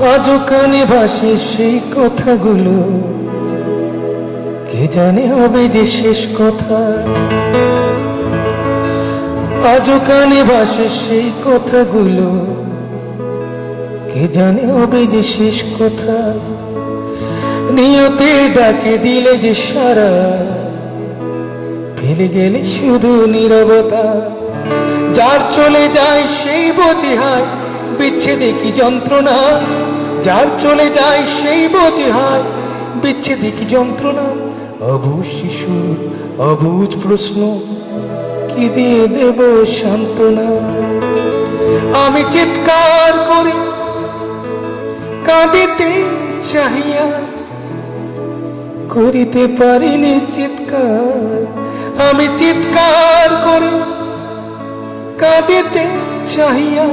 আজও কানে ভাসে সেই কথাগুলো, কে জানে হবে যে শেষ কথা। আজও কানে ভাসে সেই কথাগুলো, কে জানে হবে যে শেষ কথা। নিয়তের ডাকে দিলে যে সারা, ফেলে গেলে শুধু নীরবতা। যার চলে যায় সেই বোঝে হায় বিচ্ছেদে কি যন্ত্রণা। যার চলে যায় সেই বোঝে হায় বিচ্ছেদে কি যন্ত্রণা। অবুঝ শিশুর অবুঝ প্রশ্ন, কি দিয়ে দেব সান্ত্বনা। আমি চিৎকার করি কাঁদিতে চাহিয়া, করিতে পারিনি চিৎকার। আমি চিৎকার করি কাঁদিতে চাহিয়া।